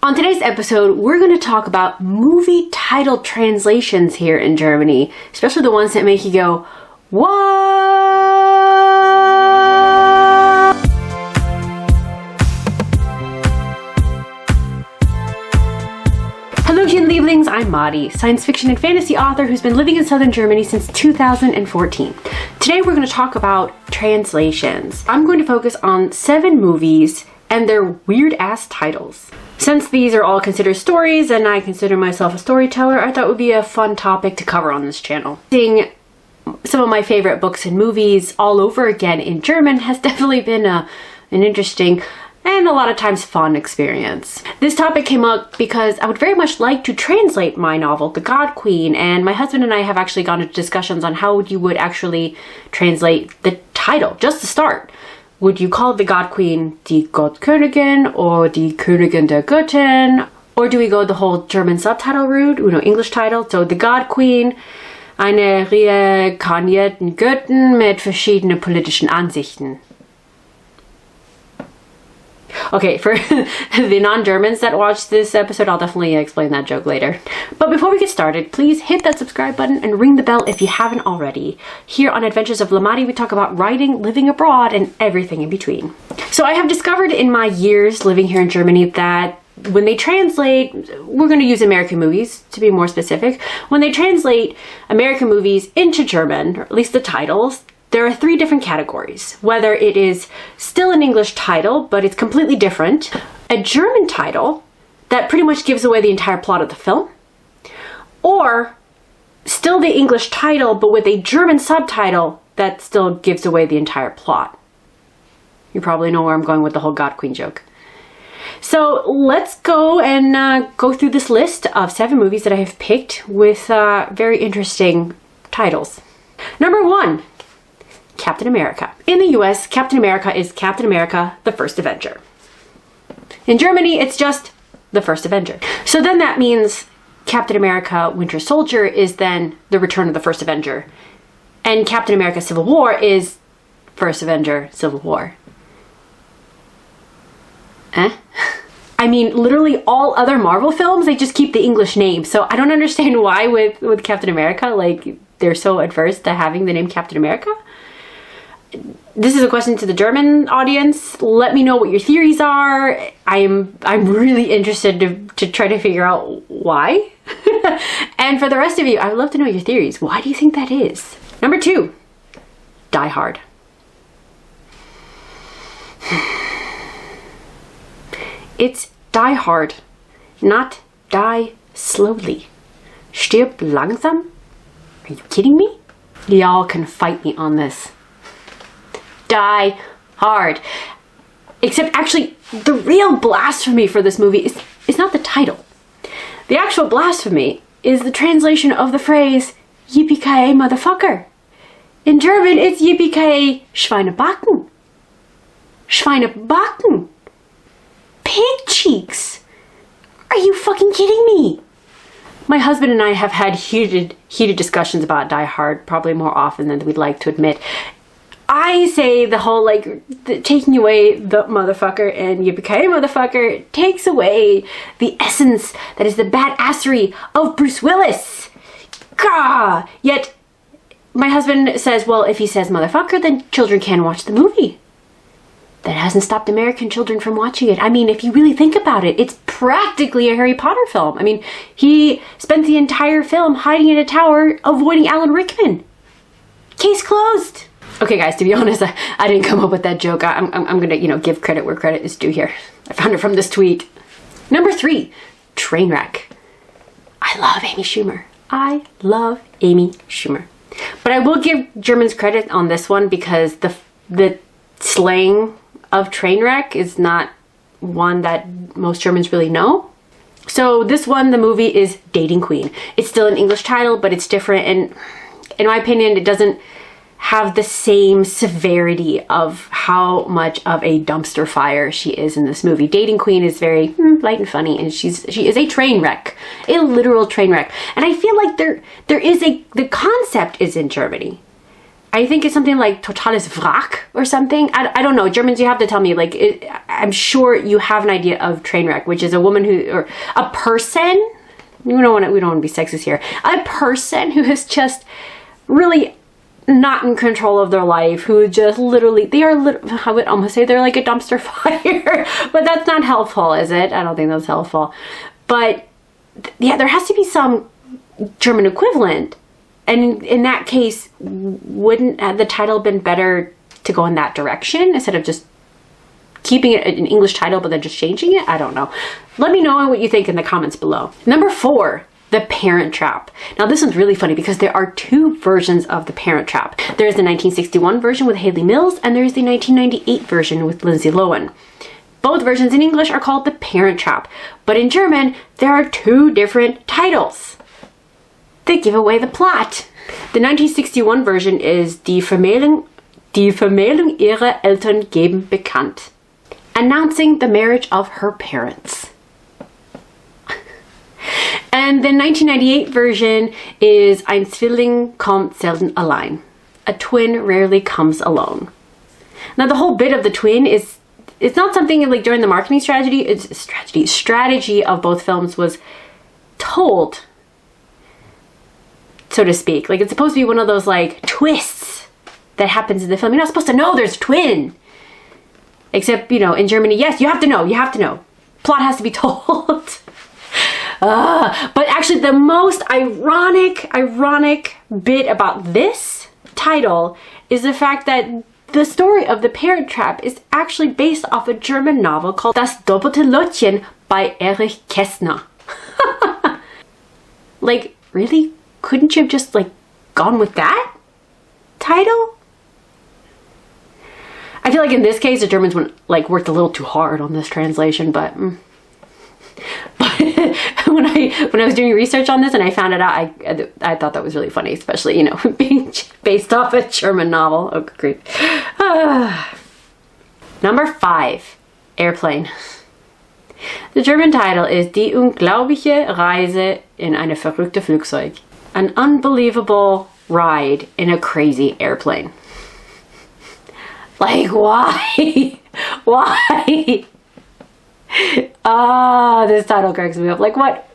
On today's episode, we're going to talk about movie title translations here in Germany, especially the ones that make you go, what? Hello, Lieblings, I'm Madi, science fiction and fantasy author who's been living in southern Germany since 2014. Today we're going to talk about translations. I'm going to focus on 7 movies and their weird-ass titles. Since these are all considered stories and I consider myself a storyteller, I thought it would be a fun topic to cover on this channel. Seeing some of my favorite books and movies all over again in German has definitely been an interesting and a lot of times fun experience. This topic came up because I would very much like to translate my novel, The God Queen, and my husband and I have actually gone into discussions on how you would actually translate the title, just to start. Would you call the God Queen Die Gottkönigin or Die Königin der Götten? Or do we go the whole German subtitle route, English title? So The God Queen, eine reinkarnierten Göttin mit verschiedenen politischen Ansichten. Okay, for the non-Germans that watch this episode, I'll definitely explain that joke later. But before we get started, please hit that subscribe button and ring the bell if you haven't already. Here on Adventures of Lamadi, we talk about writing, living abroad, and everything in between. So I have discovered in my years living here in Germany that when they translate, we're going to use American movies to be more specific, when they translate American movies into German, or at least the titles, there are 3 different categories. Whether it is still an English title, but it's completely different, a German title that pretty much gives away the entire plot of the film, or still the English title, but with a German subtitle that still gives away the entire plot. You probably know where I'm going with the whole God Queen joke. So let's go and go through this list of 7 movies that I have picked with very interesting titles. Number 1. Captain America. In the US, Captain America is Captain America, the First Avenger. In Germany, it's just the First Avenger. So then that means Captain America Winter Soldier is then the Return of the First Avenger. And Captain America Civil War is First Avenger Civil War. I mean, literally all other Marvel films, they just keep the English name. So I don't understand why with Captain America, like, they're so adverse to having the name Captain America. This is a question to the German audience. Let me know what your theories are. I'm really interested to try to figure out why. And for the rest of you, I would love to know your theories. Why do you think that is? Number 2, Die Hard. It's Die Hard, not Die Slowly. Stirb langsam? Are you kidding me? Y'all can fight me on this. Die Hard. Except actually, the real blasphemy for this movie is not the title. The actual blasphemy is the translation of the phrase Yippee-ki-yay, motherfucker. In German, it's Yippee-ki-yay, Schweinebacken. Schweinebacken. Pig cheeks. Are you fucking kidding me? My husband and I have had heated discussions about Die Hard, probably more often than we'd like to admit. I say the whole, taking away the motherfucker and yippee-ki-yay motherfucker takes away the essence that is the badassery of Bruce Willis. Gah! Yet, my husband says, well, if he says motherfucker, then children can watch the movie. That hasn't stopped American children from watching it. I mean, if you really think about it, it's practically a Harry Potter film. I mean, he spent the entire film hiding in a tower, avoiding Alan Rickman. Case closed. Okay, guys, to be honest, I didn't come up with that joke. I'm gonna, give credit where credit is due here. I found it from this tweet. Number 3, Trainwreck. I love Amy Schumer. I love Amy Schumer. But I will give Germans credit on this one because the slang of Trainwreck is not one that most Germans really know. So this one, the movie, is Dating Queen. It's still an English title, but it's different, and in my opinion, it doesn't have the same severity of how much of a dumpster fire she is in this movie. Dating Queen is very light and funny, and she is a train wreck, a literal train wreck. And I feel like the concept is in Germany, I think it's something like Totales Wrack or something. I don't know. Germans, you have to tell me. Like, I'm sure you have an idea of train wreck, which is a woman who, or a person. We don't want to be sexist here. A person who is just really not in control of their life, who just literally, I would almost say they're like a dumpster fire, but that's not helpful, is it? I don't think that's helpful. But yeah, there has to be some German equivalent. And in that case, wouldn't the title been better to go in that direction instead of just keeping it an English title but then just changing it? I don't know. Let me know what you think in the comments below. Number 4, The Parent Trap. Now this one's really funny because there are 2 versions of The Parent Trap. There's the 1961 version with Hayley Mills, and there's the 1998 version with Lindsay Lohan. Both versions in English are called The Parent Trap, but in German, there are 2 different titles. They give away the plot. The 1961 version is Die Vermählung ihrer Eltern geben bekannt, announcing the marriage of her parents. And the 1998 version is Ein Zwilling kommt selten allein. A twin rarely comes alone. Now the whole bit of the twin is, it's not something like during the marketing strategy of both films was told, so to speak. Like, it's supposed to be one of those like twists that happens in the film. You're not supposed to know there's a twin. Except, you know, in Germany, yes, you have to know. Plot has to be told. But actually the most ironic bit about this title is the fact that the story of The Parent Trap is actually based off a German novel called Das Ustotelogen by Erich Kästner. Like, really? Couldn't you have just, like, gone with that title? I feel like in this case, the Germans worked a little too hard on this translation, but when I was doing research on this and I found it out, I thought that was really funny, especially, you know, being based off a German novel. Oh, great. Number 5, Airplane. The German title is Die unglaubliche Reise in eine verrückte Flugzeug. An unbelievable ride in a crazy airplane. Like, why? Why? This title cracks me up. Like, what?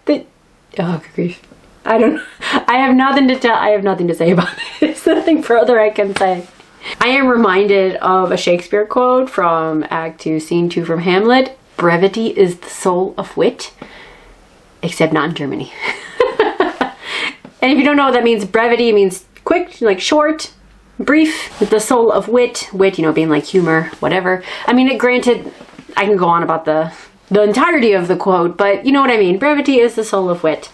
Oh, grief. I don't know. I have nothing to tell. I have nothing to say about this. Nothing further I can say. I am reminded of a Shakespeare quote from Act 2, Scene 2 from Hamlet. Brevity is the soul of wit, except not in Germany. And if you don't know what that means, brevity means quick, like short, brief. The soul of wit, you know, being like humor, whatever. I mean, granted, I can go on about the entirety of the quote, but you know what I mean. Brevity is the soul of wit.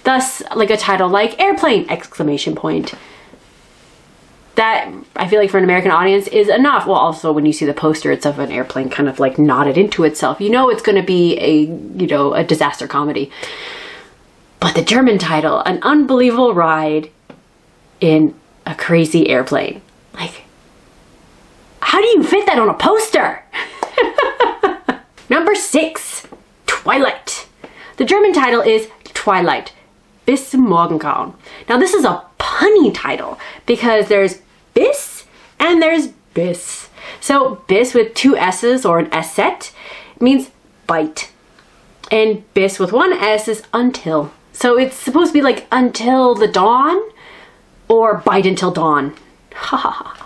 Thus, like a title like Airplane! Exclamation point. That, I feel like for an American audience is enough. Well, also when you see the poster, it's of an airplane kind of like nodded into itself. You know it's going to be a disaster comedy. But the German title, An Unbelievable Ride in a Crazy Airplane. Like, how do you fit that on a poster? Number 6, Twilight. The German title is Twilight, bis zum Morgengrauen. Now this is a punny title because there's bis and there's bis. So bis with 2 S's or an S-set means bite. And bis with 1 S is until. So it's supposed to be like until the dawn or bite until dawn. Ha ha ha.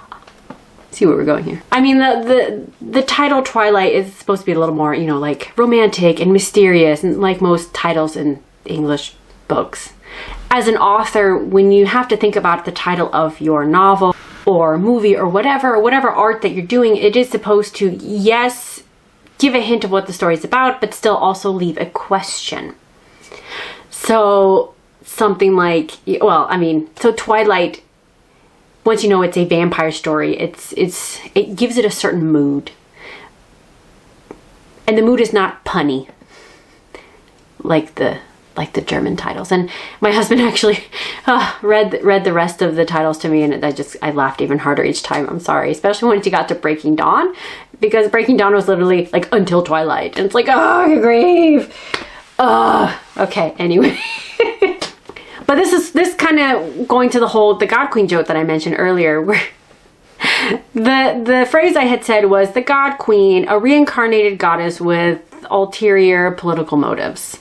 See where we're going here. I mean, the title Twilight is supposed to be a little more, you know, like romantic and mysterious, and like most titles in English books. As an author, when you have to think about the title of your novel or movie or whatever art that you're doing, it is supposed to, yes, give a hint of what the story is about, but still also leave a question. So something like, well, I mean, so Twilight, once you know it's a vampire story, it gives it a certain mood. And the mood is not punny like the German titles. And my husband actually read the rest of the titles to me, and I laughed even harder each time. I'm sorry, especially once you got to Breaking Dawn, because Breaking Dawn was literally like until Twilight, and it's like, oh, grief. Okay, anyway. But this kind of going to the God Queen joke that I mentioned earlier, where the phrase I had said was the God Queen, a reincarnated goddess with ulterior political motives.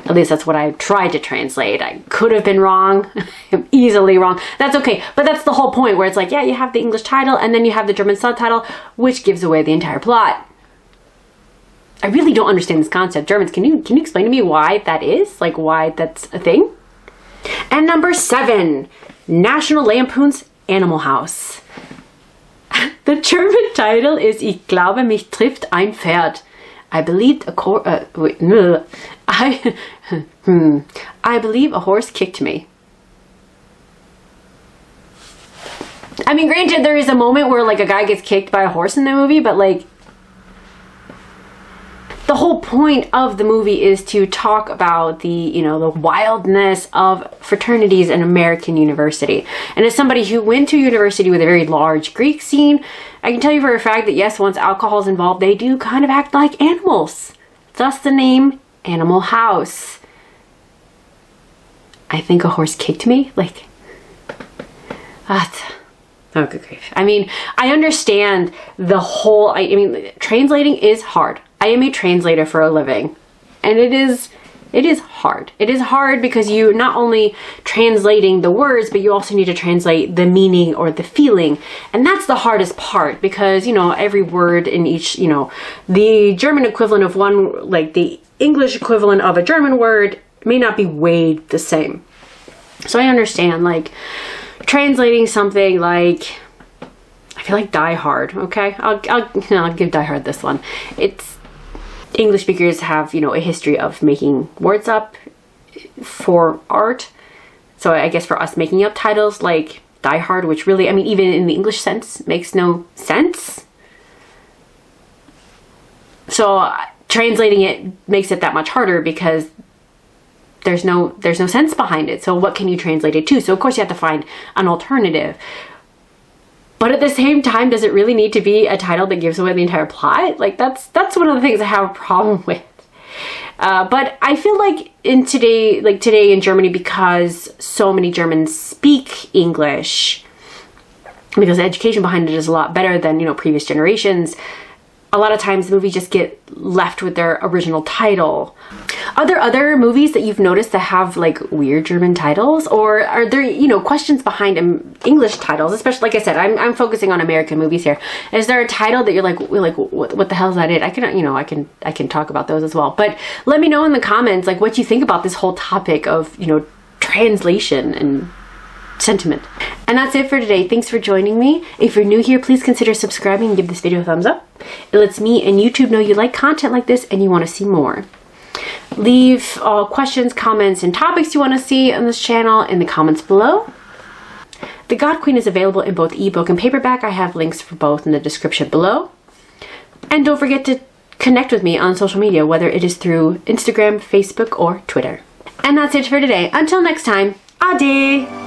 At least that's what I tried to translate. I could have been wrong. I'm easily wrong. That's okay. But that's the whole point, where it's like, yeah, you have the English title and then you have the German subtitle, which gives away the entire plot. I really don't understand this concept. Germans, can you explain to me why that is? Like, why that's a thing? And number 7, National Lampoon's Animal House. The German title is Ich glaube, mich trifft ein Pferd. I believe I believe a horse kicked me. I mean, granted, there is a moment where like a guy gets kicked by a horse in the movie, but like the whole point of the movie is to talk about the wildness of fraternities in American university. And as somebody who went to university with a very large Greek scene, I can tell you for a fact that yes, once alcohol is involved, they do kind of act like animals. Thus the name Animal House. I think a horse kicked me. Like, oh, good grief. I mean, I understand the whole, I mean, translating is hard. I am a translator for a living, and it is hard. It is hard because you're not only translating the words, but you also need to translate the meaning or the feeling. And that's the hardest part because, every word in each, the German equivalent of one, like the English equivalent of a German word may not be weighed the same. So I understand, like, translating something like, I feel like Die Hard, okay? I'll give Die Hard this one. It's, English speakers have, a history of making words up for art. So I guess for us, making up titles like Die Hard, which really, I mean, even in the English sense, makes no sense. So translating it makes it that much harder because there's no sense behind it. So what can you translate it to? So of course you have to find an alternative. But at the same time, does it really need to be a title that gives away the entire plot? Like, that's one of the things I have a problem with. But I feel like today in Germany, because so many Germans speak English, because the education behind it is a lot better than, previous generations, a lot of times movies just get left with their original title. Are there other movies that you've noticed that have like weird German titles, or are there questions behind English titles? Especially, like I said, I'm focusing on American movies here. Is there a title that you're like what the hell is that? I can talk about those as well. But let me know in the comments like what you think about this whole topic of translation and sentiment. And that's it for today. Thanks for joining me. If you're new here, please consider subscribing and give this video a thumbs up. It lets me and YouTube know you like content like this and you want to see more. Leave all questions, comments, and topics you want to see on this channel in the comments below. The God Queen is available in both ebook and paperback. I have links for both in the description below. And don't forget to connect with me on social media, whether it is through Instagram, Facebook, or Twitter. And that's it for today. Until next time, ade!